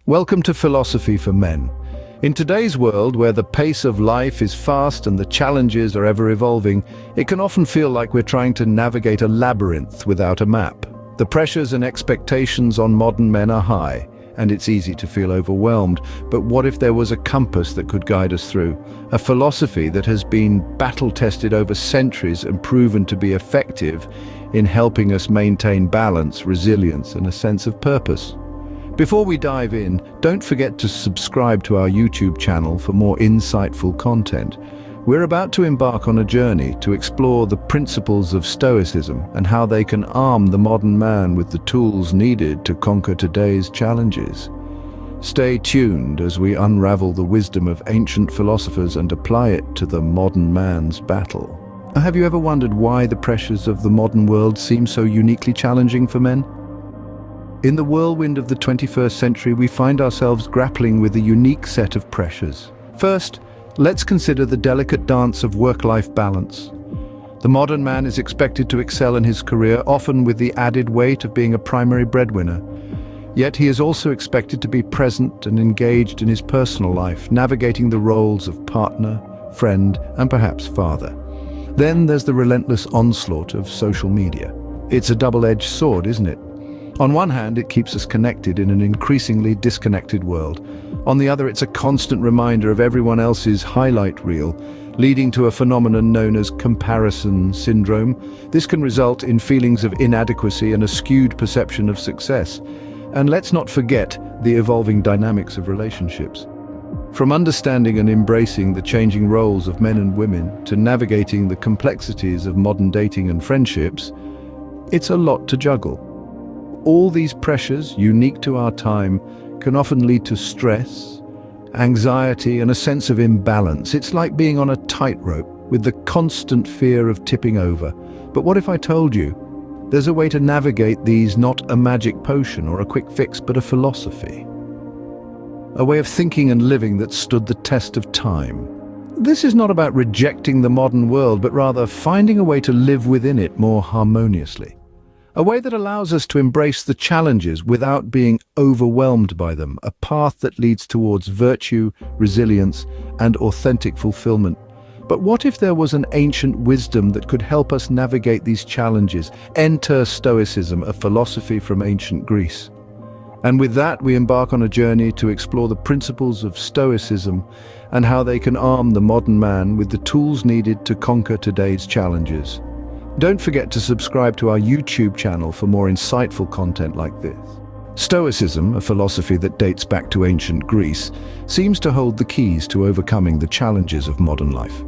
Welcome to Philosophy for Men. In today's world, where the pace of life is fast and the challenges are ever evolving, it can often feel like we're trying to navigate a labyrinth without a map. The pressures and expectations on modern men are high, and it's easy to feel overwhelmed. But what if there was a compass that could guide us through? A philosophy that has been battle-tested over centuries and proven to be effective in helping us maintain balance, resilience, and a sense of purpose. Before we dive in, don't forget to subscribe to our YouTube channel for more insightful content. We're about to embark on a journey to explore the principles of Stoicism and how they can arm the modern man with the tools needed to conquer today's challenges. Stay tuned as we unravel the wisdom of ancient philosophers and apply it to the modern man's battle. Have you ever wondered why the pressures of the modern world seem so uniquely challenging for men? In the whirlwind of the 21st century, we find ourselves grappling with a unique set of pressures. First, let's consider the delicate dance of work-life balance. The modern man is expected to excel in his career, often with the added weight of being a primary breadwinner. Yet he is also expected to be present and engaged in his personal life, navigating the roles of partner, friend, and perhaps father. Then there's the relentless onslaught of social media. It's a double-edged sword, isn't it? On one hand, it keeps us connected in an increasingly disconnected world. On the other, it's a constant reminder of everyone else's highlight reel, leading to a phenomenon known as comparison syndrome. This can result in feelings of inadequacy and a skewed perception of success. And let's not forget the evolving dynamics of relationships. From understanding and embracing the changing roles of men and women to navigating the complexities of modern dating and friendships, it's a lot to juggle. All these pressures, unique to our time, can often lead to stress, anxiety, and a sense of imbalance. It's like being on a tightrope with the constant fear of tipping over. But what if I told you there's a way to navigate these, not a magic potion or a quick fix, but a philosophy? A way of thinking and living that stood the test of time. This is not about rejecting the modern world, but rather finding a way to live within it more harmoniously. A way that allows us to embrace the challenges without being overwhelmed by them, a path that leads towards virtue, resilience, and authentic fulfillment. But what if there was an ancient wisdom that could help us navigate these challenges? Enter Stoicism, a philosophy from ancient Greece. And with that, we embark on a journey to explore the principles of Stoicism and how they can arm the modern man with the tools needed to conquer today's challenges. Don't forget to subscribe to our YouTube channel for more insightful content like this. Stoicism, a philosophy that dates back to ancient Greece, seems to hold the keys to overcoming the challenges of modern life.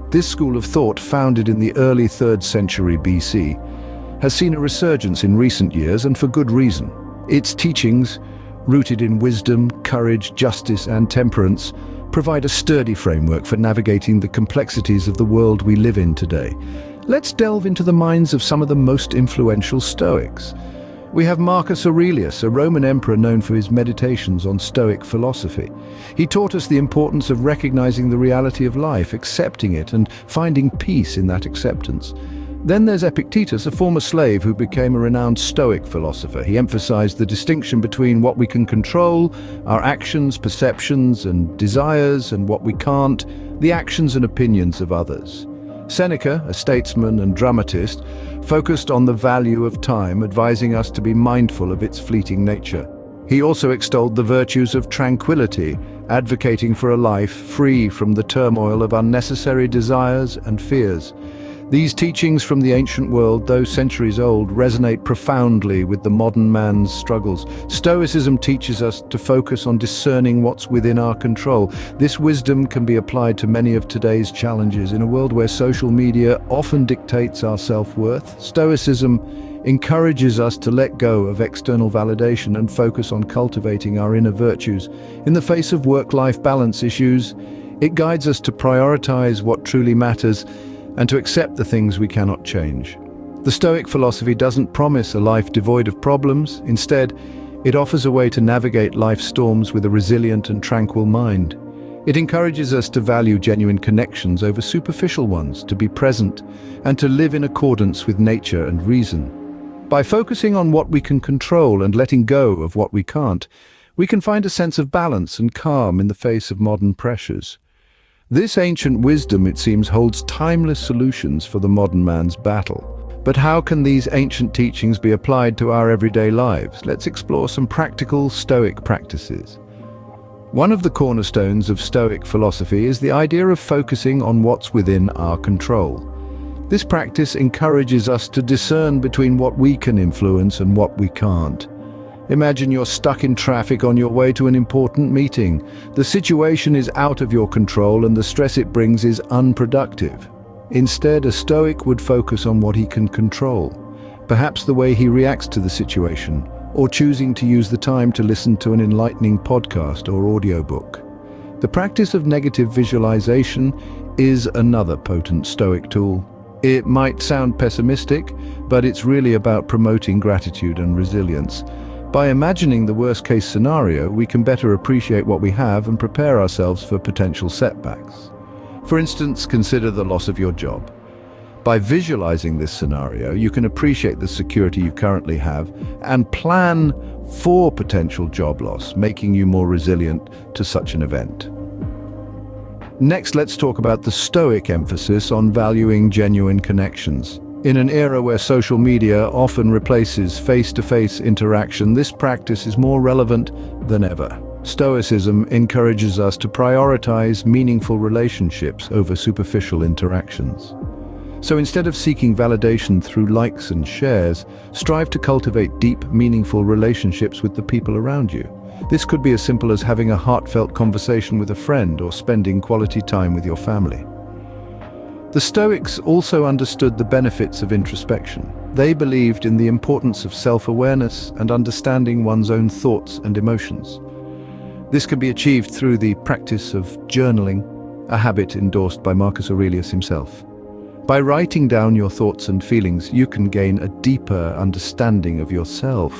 This school of thought, founded in the early 3rd century BC, has seen a resurgence in recent years, and for good reason. Its teachings, rooted in wisdom, courage, justice, and temperance, provide a sturdy framework for navigating the complexities of the world we live in today. Let's delve into the minds of some of the most influential Stoics. We have Marcus Aurelius, a Roman emperor known for his meditations on Stoic philosophy. He taught us the importance of recognizing the reality of life, accepting it, and finding peace in that acceptance. Then there's Epictetus, a former slave who became a renowned Stoic philosopher. He emphasized the distinction between what we can control, our actions, perceptions, and desires, and what we can't, the actions and opinions of others. Seneca, a statesman and dramatist, focused on the value of time, advising us to be mindful of its fleeting nature. He also extolled the virtues of tranquility, advocating for a life free from the turmoil of unnecessary desires and fears. These teachings from the ancient world, though centuries old, resonate profoundly with the modern man's struggles. Stoicism teaches us to focus on discerning what's within our control. This wisdom can be applied to many of today's challenges. In a world where social media often dictates our self-worth, Stoicism encourages us to let go of external validation and focus on cultivating our inner virtues. In the face of work-life balance issues, it guides us to prioritize what truly matters and to accept the things we cannot change. The Stoic philosophy doesn't promise a life devoid of problems. Instead, it offers a way to navigate life's storms with a resilient and tranquil mind. It encourages us to value genuine connections over superficial ones, to be present, and to live in accordance with nature and reason. By focusing on what we can control and letting go of what we can't, we can find a sense of balance and calm in the face of modern pressures. This ancient wisdom, it seems, holds timeless solutions for the modern man's battle. But how can these ancient teachings be applied to our everyday lives? Let's explore some practical Stoic practices. One of the cornerstones of Stoic philosophy is the idea of focusing on what's within our control. This practice encourages us to discern between what we can influence and what we can't. Imagine you're stuck in traffic on your way to an important meeting. The situation is out of your control and the stress it brings is unproductive. Instead, a Stoic would focus on what he can control, perhaps the way he reacts to the situation, or choosing to use the time to listen to an enlightening podcast or audiobook. The practice of negative visualization is another potent Stoic tool. It might sound pessimistic, but it's really about promoting gratitude and resilience. By imagining the worst-case scenario, we can better appreciate what we have and prepare ourselves for potential setbacks. For instance, consider the loss of your job. By visualizing this scenario, you can appreciate the security you currently have and plan for potential job loss, making you more resilient to such an event. Next, let's talk about the Stoic emphasis on valuing genuine connections. In an era where social media often replaces face-to-face interaction, this practice is more relevant than ever. Stoicism encourages us to prioritize meaningful relationships over superficial interactions. So instead of seeking validation through likes and shares, strive to cultivate deep, meaningful relationships with the people around you. This could be as simple as having a heartfelt conversation with a friend or spending quality time with your family. The Stoics also understood the benefits of introspection. They believed in the importance of self-awareness and understanding one's own thoughts and emotions. This can be achieved through the practice of journaling, a habit endorsed by Marcus Aurelius himself. By writing down your thoughts and feelings, you can gain a deeper understanding of yourself,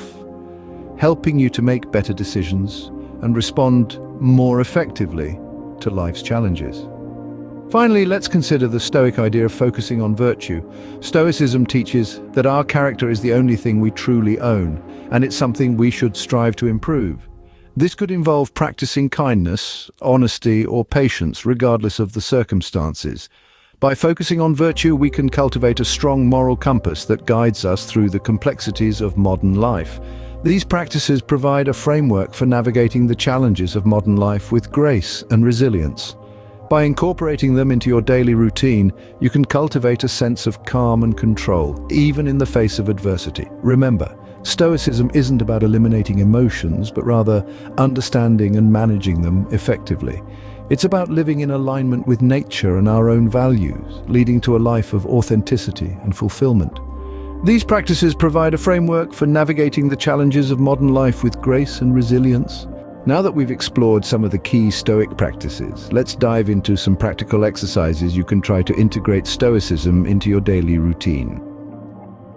helping you to make better decisions and respond more effectively to life's challenges. Finally, let's consider the Stoic idea of focusing on virtue. Stoicism teaches that our character is the only thing we truly own, and it's something we should strive to improve. This could involve practicing kindness, honesty, or patience, regardless of the circumstances. By focusing on virtue, we can cultivate a strong moral compass that guides us through the complexities of modern life. These practices provide a framework for navigating the challenges of modern life with grace and resilience. By incorporating them into your daily routine, you can cultivate a sense of calm and control, even in the face of adversity. Remember, Stoicism isn't about eliminating emotions, but rather understanding and managing them effectively. It's about living in alignment with nature and our own values, leading to a life of authenticity and fulfillment. These practices provide a framework for navigating the challenges of modern life with grace and resilience. Now that we've explored some of the key Stoic practices, let's dive into some practical exercises you can try to integrate Stoicism into your daily routine.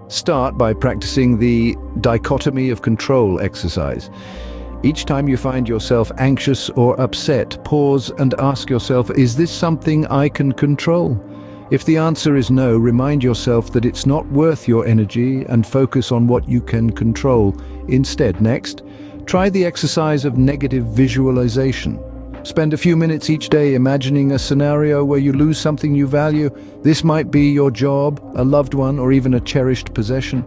Start by practicing the dichotomy of control exercise. Each time you find yourself anxious or upset, pause and ask yourself, is this something I can control? If the answer is no, remind yourself that it's not worth your energy and focus on what you can control instead. Next, try the exercise of negative visualization. Spend a few minutes each day imagining a scenario where you lose something you value. This might be your job, a loved one, or even a cherished possession.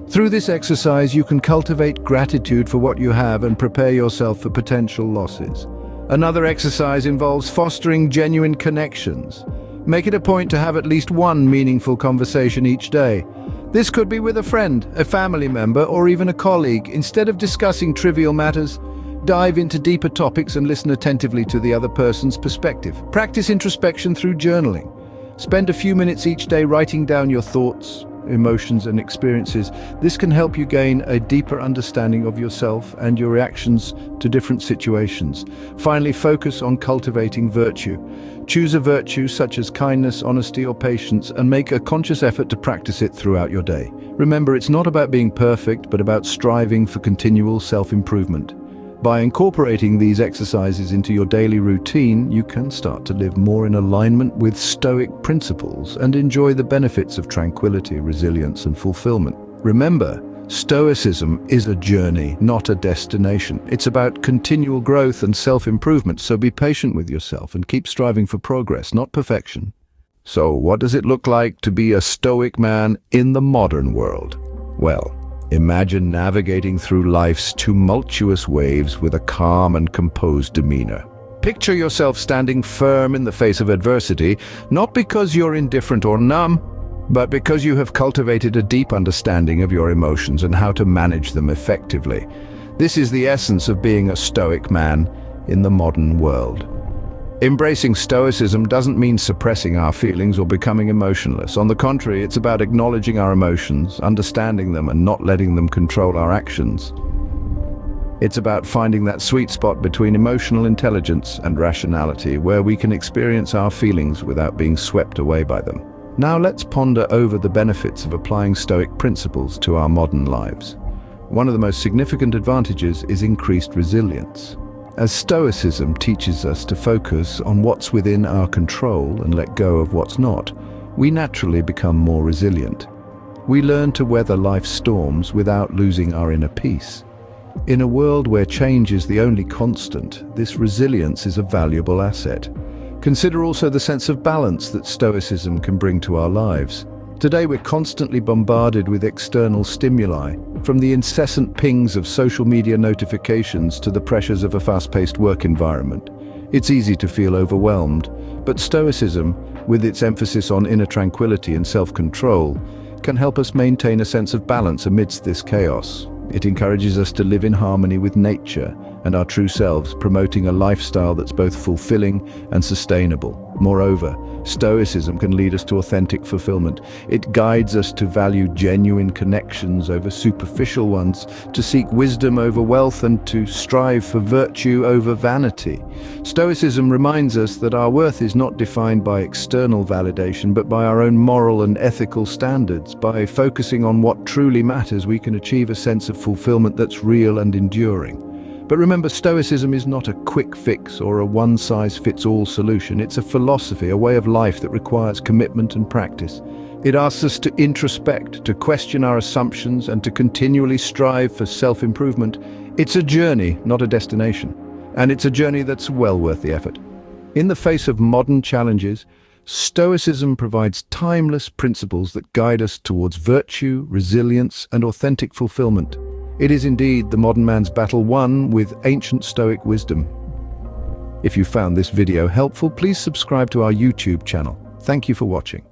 Through this exercise, you can cultivate gratitude for what you have and prepare yourself for potential losses. Another exercise involves fostering genuine connections. Make it a point to have at least one meaningful conversation each day. This could be with a friend, a family member, or even a colleague. Instead of discussing trivial matters, dive into deeper topics and listen attentively to the other person's perspective. Practice introspection through journaling. Spend a few minutes each day writing down your thoughts, emotions, and experiences. This can help you gain a deeper understanding of yourself and your reactions to different situations. Finally, focus on cultivating virtue. Choose a virtue such as kindness, honesty, or patience, and make a conscious effort to practice it throughout your day. Remember, it's not about being perfect, but about striving for continual self-improvement. By incorporating these exercises into your daily routine, you can start to live more in alignment with Stoic principles and enjoy the benefits of tranquility, resilience, and fulfillment. Remember, Stoicism is a journey, not a destination. It's about continual growth and self-improvement, so be patient with yourself and keep striving for progress, not perfection. So, what does it look like to be a Stoic man in the modern world? Well, imagine navigating through life's tumultuous waves with a calm and composed demeanor. Picture yourself standing firm in the face of adversity, not because you're indifferent or numb, but because you have cultivated a deep understanding of your emotions and how to manage them effectively. This is the essence of being a Stoic man in the modern world. Embracing Stoicism doesn't mean suppressing our feelings or becoming emotionless. On the contrary, it's about acknowledging our emotions, understanding them, and not letting them control our actions. It's about finding that sweet spot between emotional intelligence and rationality, where we can experience our feelings without being swept away by them. Now let's ponder over the benefits of applying Stoic principles to our modern lives. One of the most significant advantages is increased resilience. As Stoicism teaches us to focus on what's within our control and let go of what's not, we naturally become more resilient. We learn to weather life's storms without losing our inner peace. In a world where change is the only constant, this resilience is a valuable asset. Consider also the sense of balance that Stoicism can bring to our lives. Today we're constantly bombarded with external stimuli, from the incessant pings of social media notifications to the pressures of a fast-paced work environment. It's easy to feel overwhelmed, but Stoicism, with its emphasis on inner tranquility and self-control, can help us maintain a sense of balance amidst this chaos. It encourages us to live in harmony with nature and our true selves, promoting a lifestyle that's both fulfilling and sustainable. Moreover, Stoicism can lead us to authentic fulfillment. It guides us to value genuine connections over superficial ones, to seek wisdom over wealth, and to strive for virtue over vanity. Stoicism reminds us that our worth is not defined by external validation, but by our own moral and ethical standards. By focusing on what truly matters, we can achieve a sense of fulfillment that's real and enduring. But remember, Stoicism is not a quick fix or a one-size-fits-all solution. It's a philosophy, a way of life that requires commitment and practice. It asks us to introspect, to question our assumptions, and to continually strive for self-improvement. It's a journey, not a destination. And it's a journey that's well worth the effort. In the face of modern challenges, Stoicism provides timeless principles that guide us towards virtue, resilience, and authentic fulfillment. It is indeed the modern man's battle won with ancient Stoic wisdom. If you found this video helpful, please subscribe to our YouTube channel. Thank you for watching.